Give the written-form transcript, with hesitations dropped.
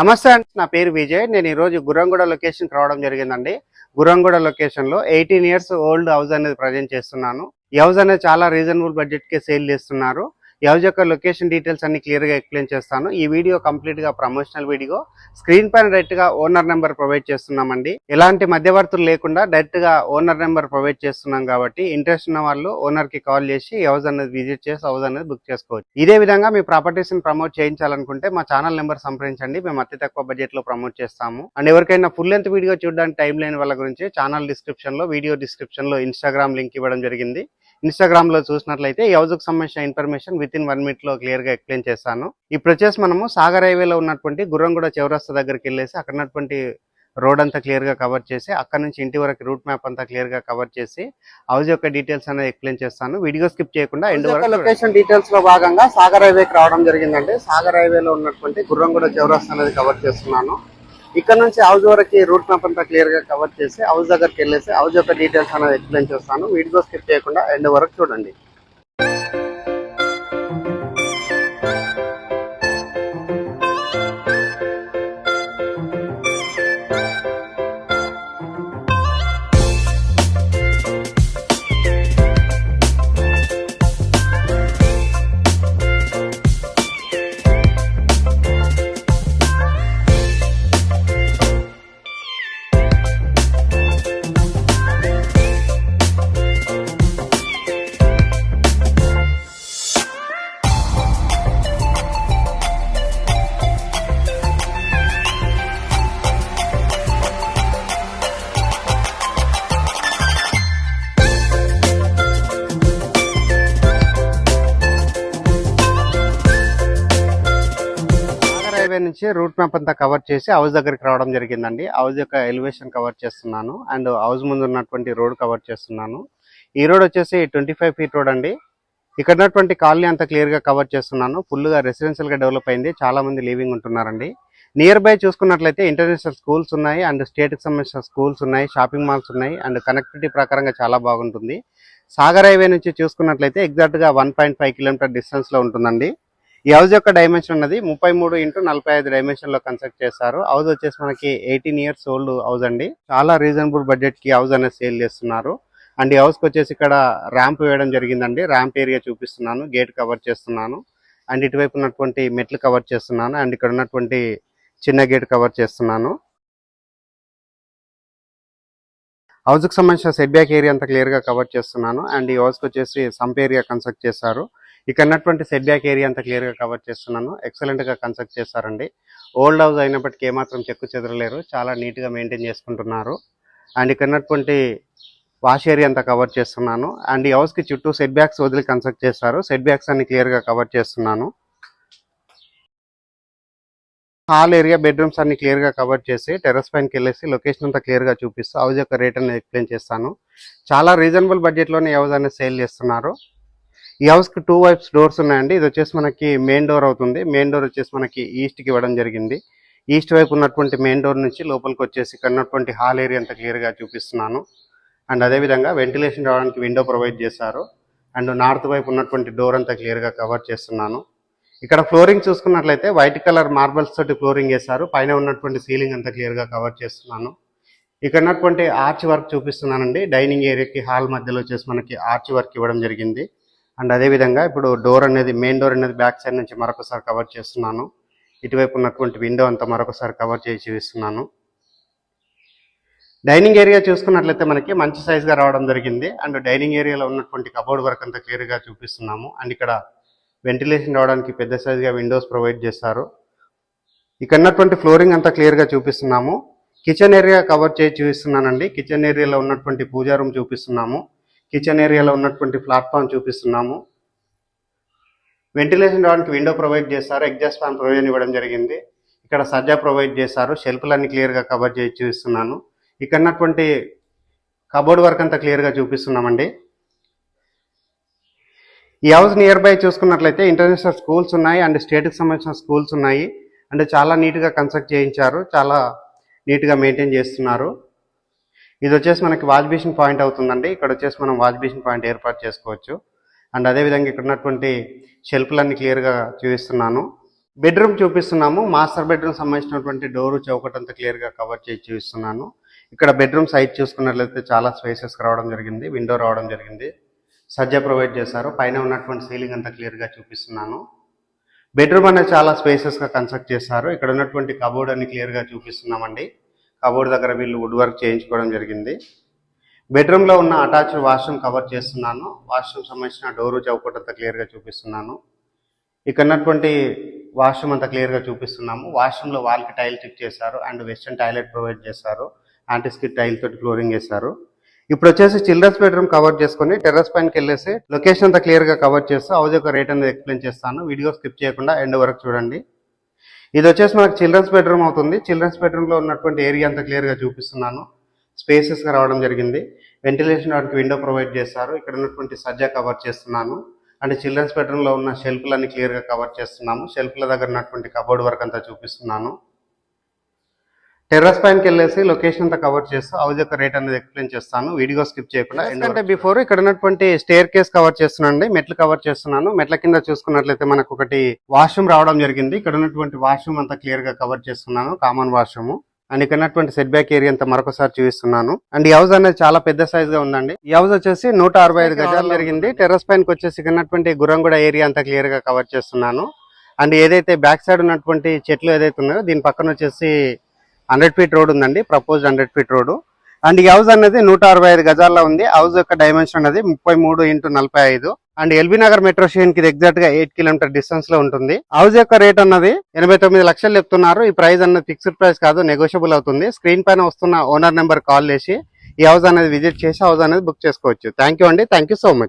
నమస్తే అండి, నా పేరు విజయ్. నేను ఈరోజు గుర్రంగూడ లొకేషన్కి రావడం జరిగిందండి. గుర్రంగూడ లొకేషన్లో 18 ఇయర్స్ ఓల్డ్ హౌస్ అనేది ప్రజెంట్ చేస్తున్నాను. ఈ హౌస్ అనేది చాలా రీజనబుల్ బడ్జెట్కే సేల్ చేస్తున్నారు. ఈ హౌస్ యొక్క లొకేషన్ డీటెయిల్స్ అన్ని క్లియర్గా ఎక్స్ప్లెయిన్ చేస్తాను. ఈ వీడియో కంప్లీట్గా ప్రమోషనల్ వీడియో. స్క్రీన్ పైన డైరెక్ట్గా ఓనర్ నెంబర్ ప్రొవైడ్ చేస్తున్నామండి. ఎలాంటి మధ్యవర్తులు లేకుండా డైరెక్ట్గా ఓనర్ నెంబర్ ప్రొవైడ్ చేస్తున్నాం కాబట్టి ఇంట్రెస్ట్ ఉన్న వాళ్ళు ఓనర్కి కాల్ చేసి ఈ హౌస్ అనేది విజిట్ చేసి హౌస్ అనేది బుక్ చేసుకోవచ్చు. ఇదే విధంగా మీ ప్రాపర్టీస్ని ప్రమోట్ చేయించాలనుకుంటే మా ఛానల్ నెంబర్ సంప్రదించండి. మేము అతి తక్కువ బడ్జెట్లో ప్రమోట్ చేస్తాము. అండ్ ఎవరికైనా ఫుల్ లెంత్ వీడియో చూడడానికి టైం లేని వాళ్ళ గురించి ఛానల్ డిస్క్రిప్షన్లో వీడియో డిస్క్రిప్షన్లో ఇన్స్టాగ్రామ్ లింక్ ఇవ్వడం జరిగింది. ఇన్స్టాగ్రామ్ లో చూసినట్లయితే ఈ హౌస్ కు సంబంధించిన ఇన్ఫర్మేషన్ విత్ ఇన్ 1 minute లో క్లియర్ గా ఎక్స్ప్లెయిన్ చేస్తాను. ఇప్పుడు వచ్చేసి మనము సాగర్ హైవేలో ఉన్నటువంటి గుర్రంగూడ చౌరస్తా దగ్గరికి వెళ్ళేసి అక్కడ ఉన్నటువంటి రోడ్ అంతా క్లియర్ గా కవర్ చేసి అక్కడ నుంచి ఇంటి వరకు రూట్ మ్యాప్ అంతా క్లియర్ గా కవర్ చేసి హౌస్ యొక్క డీటెయిల్స్ అనేది ఎక్స్ప్లెయిన్ చేస్తాను. వీడియో స్కిప్ చేయకుండా ఎండ్ వరకు. లొకేషన్ డీటెయిల్స్ లో భాగంగా సాగర్ హైవేకి రావడం జరిగిందండి. సాగర్ హైవేలో ఉన్నటువంటి గుర్రంగూడ చౌరస్తా అనేది కవర్ చేస్తున్నాను. ఇక్కడ నుంచి హౌస్ వరకు రూట్ మ్యాప్ అంతా క్లియర్ గా కవర్ చేసి హౌస్ దగ్గరికి వెళ్ళేసి హౌస్ యొక్క డీటెయిల్స్ అనేది ఎక్స్ప్లెయిన్ చేస్తాను. వీడియో స్కిప్ చేయకుండా ఎండ్ వరకు చూడండి. నుంచి రూట్ మ్యాప్ అంతా కవర్ చేసి హౌస్ దగ్గరికి రావడం జరిగిందండి. హౌస్ యొక్క ఎలివేషన్ కవర్ చేస్తున్నాను అండ్ హౌస్ ముందు ఉన్నటువంటి రోడ్ కవర్ చేస్తున్నాను. ఈ రోడ్ వచ్చేసి 25 feet రోడ్ అండి. ఇక్కడ ఉన్నటువంటి కాలనీ అంతా క్లియర్ గా కవర్ చేస్తున్నాను. ఫుల్ గా రెసిడెన్షియల్ గా డెవలప్ అయింది. చాలా మంది లివింగ్ ఉంటున్నారండి. నియర్ బై చూసుకున్నట్లయితే ఇంటర్నేషనల్ స్కూల్స్ ఉన్నాయి అండ్ స్టేట్ కి సంబంధించిన స్కూల్స్ ఉన్నాయి, షాపింగ్ మాల్స్ ఉన్నాయి అండ్ కనెక్టివిటీ ప్రకారంగా చాలా బాగుంటుంది. సాగర్ హైవే నుంచి చూసుకున్నట్లయితే ఎగ్జాక్ట్ గా 1.5 kilometer డిస్టెన్స్ లో ఉంటుందండి. ఈ హౌస్ యొక్క డైమెన్షన్ ఉన్నది 33x45 డైమెన్షన్ లో కన్స్ట్రక్ట్ చేస్తారు. హౌస్ వచ్చేసి మనకి 18 ఇయర్స్ ఓల్డ్ హౌస్ అండి. చాలా రీజనబుల్ బడ్జెట్ కి హౌస్ అనేది సేల్ చేస్తున్నారు. అండ్ ఈ హౌస్ కి వచ్చేసి ఇక్కడ ర్యాంప్ వేయడం జరిగిందండి. ర్యాంప్ ఏరియా చూపిస్తున్నాను, గేట్ కవర్ చేస్తున్నాను అండ్ ఇటువైపు ఉన్నటువంటి మెట్లు కవర్ చేస్తున్నాను అండ్ ఇక్కడ ఉన్నటువంటి చిన్న గేట్ కవర్ చేస్తున్నాను. హౌస్ కి సంబంధించిన సెట్ బ్యాక్ ఏరియా అంతా క్లియర్ గా కవర్ చేస్తున్నాను అండ్ ఈ హౌస్ కి వచ్చేసి సంప్ ఏరియా కన్స్ట్రక్ట్ చేశారు. ఇక్కడ ఉన్నటువంటి సెట్ బ్యాక్ ఏరియా అంతా క్లియర్ గా కవర్ చేస్తున్నాను. ఎక్సలెంట్ గా కన్స్ట్రక్ట్ చేశారండి. ఓల్డ్ హౌస్ అయినప్పటికీ ఏమాత్రం చెక్కు చెదరలేరు, చాలా నీట్ గా మెయింటైన్ చేసుకుంటున్నారు. అండ్ ఇక్కడ ఉన్నటువంటి వాష్ ఏరియా అంతా కవర్ చేస్తున్నాను అండ్ ఈ హౌస్ కి చుట్టూ సెట్ బ్యాక్స్ వదిలి కన్స్ట్రక్ట్ చేస్తారు. సెట్ బ్యాక్స్ అన్ని క్లియర్ గా కవర్ చేస్తున్నాను. హాల్ ఏరియా, బెడ్రూమ్స్ అన్ని క్లియర్ గా కవర్ చేసి టెర్రస్ పైనకి వెళ్ళేసి లొకేషన్ అంతా క్లియర్ గా చూపిస్తూ హౌస్ యొక్క రేట్ అనేది ఎక్స్ప్లెయిన్ చేస్తాను. చాలా రీజనబుల్ బడ్జెట్ లోనే హౌస్ అనేది సేల్ చేస్తున్నారు. ఈ హౌస్ కి 2 వైప్స్ డోర్స్ ఉన్నాయండి. ఇది వచ్చేసి మనకి మెయిన్ డోర్ అవుతుంది. మెయిన్ డోర్ వచ్చేసి మనకి ఈస్ట్ కి ఇవ్వడం జరిగింది. ఈస్ట్ వైపు ఉన్నటువంటి మెయిన్ డోర్ నుంచి లోపలికి వచ్చేసి ఇక్కడ ఉన్నటువంటి హాల్ ఏరియా అంతా క్లియర్ గా చూపిస్తున్నాను. అండ్ అదేవిధంగా వెంటిలేషన్ రావడానికి విండో ప్రొవైడ్ చేశారు అండ్ నార్త్ వైపు ఉన్నటువంటి డోర్ అంతా క్లియర్ గా కవర్ చేస్తున్నాను. ఇక్కడ ఫ్లోరింగ్ చూసుకున్నట్లయితే వైట్ కలర్ మార్బల్స్ తోటి ఫ్లోరింగ్ వేశారు. పైన ఉన్నటువంటి సీలింగ్ అంతా క్లియర్ గా కవర్ చేస్తున్నాను. ఇక్కడ ఉన్నటువంటి ఆర్చ్ వర్క్ చూపిస్తున్నానండి. డైనింగ్ ఏరియాకి హాల్ మధ్యలో వచ్చేసి మనకి ఆర్చ్ వర్క్ ఇవ్వడం జరిగింది. అండ్ అదేవిధంగా ఇప్పుడు డోర్ అనేది మెయిన్ డోర్ అనేది బ్యాక్ సైడ్ నుంచి మరొకసారి కవర్ చేస్తున్నాను. ఇటువైపు ఉన్నటువంటి విండో అంతా మరొకసారి కవర్ చేసి చూపిస్తున్నాను. డైనింగ్ ఏరియా చూసుకున్నట్లయితే మనకి మంచి సైజ్గా రావడం జరిగింది అండ్ డైనింగ్ ఏరియాలో ఉన్నటువంటి కబోర్డ్ వర్క్ అంతా క్లియర్గా చూపిస్తున్నాము. అండ్ ఇక్కడ వెంటిలేషన్ రావడానికి పెద్ద సైజ్గా విండోస్ ప్రొవైడ్ చేస్తారు. ఇక్కడ ఉన్నటువంటి ఫ్లోరింగ్ అంతా క్లియర్గా చూపిస్తున్నాము. కిచెన్ ఏరియా కవర్ చేసి చూపిస్తున్నానండి. కిచెన్ ఏరియాలో ఉన్నటువంటి పూజా రూమ్ చూపిస్తున్నాము. కిచెన్ ఏరియాలో ఉన్నటువంటి ప్లాట్ఫామ్ చూపిస్తున్నాము. వెంటిలేషన్ రావడానికి విండో ప్రొవైడ్ చేస్తారు. ఎగ్జాస్ట్ ఫ్యాన్ ప్రొవిజన్ ఇవ్వడం జరిగింది. ఇక్కడ సజ్జా ప్రొవైడ్ చేస్తారు. షెల్ఫ్లన్నీ క్లియర్గా కవర్ చేసి చూపిస్తున్నాను. ఇక్కడ ఉన్నటువంటి కబోర్డ్ వర్క్ అంతా క్లియర్గా చూపిస్తున్నామండి. ఈ హౌస్ నియర్ బై చూసుకున్నట్లయితే ఇంటర్నేషనల్ స్కూల్స్ ఉన్నాయి అండ్ స్టేట్కి సంబంధించిన స్కూల్స్ ఉన్నాయి అండ్ చాలా నీట్గా కన్స్ట్రక్ట్ చేయించారు. చాలా నీట్గా మెయింటైన్ చేస్తున్నారు. ఇది వచ్చేసి మనకి వాష్ బేసిన్ పాయింట్ అవుతుందండి. ఇక్కడ వచ్చేసి మనం వాష్ బేసిన్ పాయింట్ ఏర్పాటు చేసుకోవచ్చు. అండ్ అదేవిధంగా ఇక్కడ ఉన్నటువంటి షెల్ఫ్లన్నీ క్లియర్గా చూపిస్తున్నాను. బెడ్రూమ్ చూపిస్తున్నాము. మాస్టర్ బెడ్రూమ్ సంబంధించినటువంటి డోరు చౌకట్ అంతా క్లియర్ గా కవర్ చేసి చూపిస్తున్నాను. ఇక్కడ బెడ్రూమ్ సైజ్ చూసుకున్నట్లయితే చాలా స్పేసెస్ రావడం జరిగింది, విండో రావడం జరిగింది, సజ్జ ప్రొవైడ్ చేశారు. పైన ఉన్నటువంటి సీలింగ్ అంతా క్లియర్ గా చూపిస్తున్నాను. బెడ్రూమ్ అనేది చాలా స్పేసెస్ గా కన్స్ట్రక్ట్ చేశారు. ఇక్కడ ఉన్నటువంటి కబోర్డ్ అని క్లియర్ గా చూపిస్తున్నామండి. కబోర్డ్ దగ్గర వీళ్ళు వుడ్ వర్క్ చేయించుకోవడం జరిగింది. బెడ్రూమ్ లో ఉన్న అటాచ్డ్ వాష్రూమ్ కవర్ చేస్తున్నాను. వాష్రూమ్ సంబంధించిన డోరు చౌకట్ అంతా క్లియర్ గా చూపిస్తున్నాను. ఇక్కడ ఉన్నటువంటి వాష్రూమ్ అంతా క్లియర్ గా చూపిస్తున్నాము. వాష్రూమ్ లో వాల్ కి టైల్ చెక్ చేశారు అండ్ వెస్టర్న్ టాయిలెట్ ప్రొవైడ్ చేశారు. యాంటీ స్కిడ్ టైల్ తోటి ఫ్లోరింగ్ చేశారు. ఇప్పుడు వచ్చేసి చిల్డ్రన్స్ బెడ్రూమ్ కవర్ చేసుకొని టెర్రస్ పైనకి వెళ్ళేసి లొకేషన్ అంతా క్లియర్ గా కవర్ చేస్తూ హౌస్ యొక్క రేట్ అనేది ఎక్స్ప్లెయిన్ చేస్తాను. వీడియో స్కిప్ చేయకుండా ఎండ్ వరకు చూడండి. ఇది వచ్చేసి మనకు చిల్డ్రన్స్ బెడ్రూమ్ అవుతుంది. చిల్డ్రన్స్ బెడ్రూమ్ లో ఉన్నటువంటి ఏరియా అంతా క్లియర్ గా చూపిస్తున్నాను. స్పేసెస్ గా రావడం జరిగింది. వెంటిలేషన్ వాటికి విండో ప్రొవైడ్ చేస్తారు. ఇక్కడ ఉన్నటువంటి సజ్జా కవర్ చేస్తున్నాను. అండ్ చిల్డ్రన్స్ బెడ్రూమ్ లో ఉన్న షెల్ఫ్లన్నీ క్లియర్ గా కవర్ చేస్తున్నాము. షెల్ఫ్ల దగ్గర ఉన్నటువంటి కబోర్డ్ వర్క్ అంతా చూపిస్తున్నాను. టెర్రస్ పైనకి వెళ్ళేసి లొకేషన్ అంతా కవర్ చేస్తూ హౌస్ యొక్క రేట్ అనేది ఎక్స్ప్లెయిన్ చేస్తాను. వీడియో స్కిప్ చేయకుండా. ఎందుకంటే బిఫోర్ ఇక్కడ ఉన్నటువంటి స్టేర్ కేస్ కవర్ చేస్తున్నాను, మెట్లు కవర్ చేస్తున్నాను. మెట్ల కింద చూసుకున్నట్లయితే మనకు ఒకటి వాష్రూమ్ రావడం జరిగింది. ఇక్కడ ఉన్నటువంటి వాష్రూమ్ అంతా క్లియర్ గా కవర్ చేస్తున్నాను, కామన్ వాష్రూమ్. అండ్ ఇక్కడ ఉన్నటువంటి సెట్ బ్యాక్ ఏరియా అంతా మరొకసారి చూపిస్తున్నాను. అండ్ ఈ హౌస్ అనేది చాలా పెద్ద సైజ్ గా ఉందండి. ఈ హౌస్ వచ్చేసి 165 గజాలు జరిగింది. టెర్రస్ పైనకి వచ్చేసి ఇక్కడ ఉన్నటువంటి గురంగూడ ఏరియా అంతా క్లియర్ గా కవర్ చేస్తున్నాను. అండ్ ఏదైతే బ్యాక్ సైడ్ ఉన్నటువంటి చెట్లు ఏదైతే ఉన్నాయో దీని పక్కన వచ్చేసి 100 ఫీట్ రోడ్ ఉందండి, ప్రపోజ్డ్ 100 ఫీట్ రోడ్. అండ్ ఈ హౌస్ అనేది 165 గజాల్లో ఉంది. హౌస్ యొక్క డైమెన్షన్ అనేది 33x45. And LB Nagar metro station కి ఎగ్జాక్ట్ గా 8 కిలోమీటర్ డిస్టెన్స్ లో ఉంటుంది. హౌస్ యొక్క రేట్ అన్నది 89 లక్షలు చెప్తున్నారు. ఈ ప్రైస్ అన్నది ఫిక్స్డ్ ప్రైస్ కాదు, నెగోషియబుల్ అవుతుంది. స్క్రీన్ పైన వస్తున్న ఓనర్ నెంబర్ కాల్ చేసి ఈ హౌస్ అనేది విజిట్ చేసి హౌస్ అనేది బుక్ చేసుకోవచ్చు. థ్యాంక్ యూ అండి. Thank you so much.